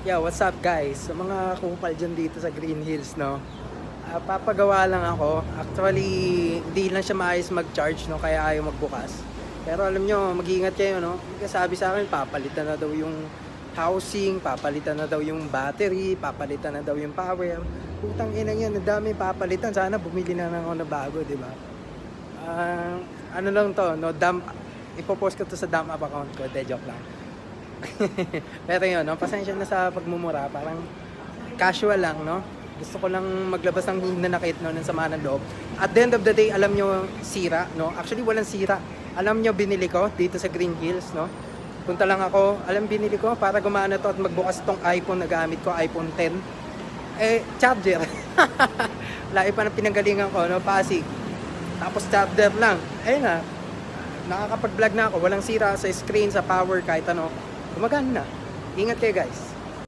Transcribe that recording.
Yeah, what's up guys? Sa mga kupal dyan dito sa Green Hills, no? Papagawa lang ako. Actually, hindi lang siya maayos mag-charge, no? Kaya ayaw magbukas. Pero alam nyo, mag-iingat kayo, no? Kasi sabi sa akin, papalitan na daw yung housing, papalitan na daw yung battery, papalitan na daw yung power. Putang ina yan, ang dami papalitan. Sana bumili na lang ako na bago, di ba? Ano lang to, no? Ipopost ko to sa dump up account ko. De, joke lang. Pero yun, no? Pasensya na sa pagmumura. Parang casual lang, no? Gusto ko lang maglabas ng hinanakit, no? Ng sama ng loob. At the end of the day, alam nyo, sira, no? Actually, walang sira. Alam nyo, binili ko dito sa Green Hills, no? Punta lang ako, alam binili ko para gumana to at magbukas tong iPhone na gamit ko, iPhone 10. Charger. Lahi pa ng pinanggalingan ko, no? Pasig. Tapos charger lang. Ayun na. Nakakapag-vlog na ako. Walang sira sa screen, sa power, kahit ano. Gumagana na. Ingat kayo guys.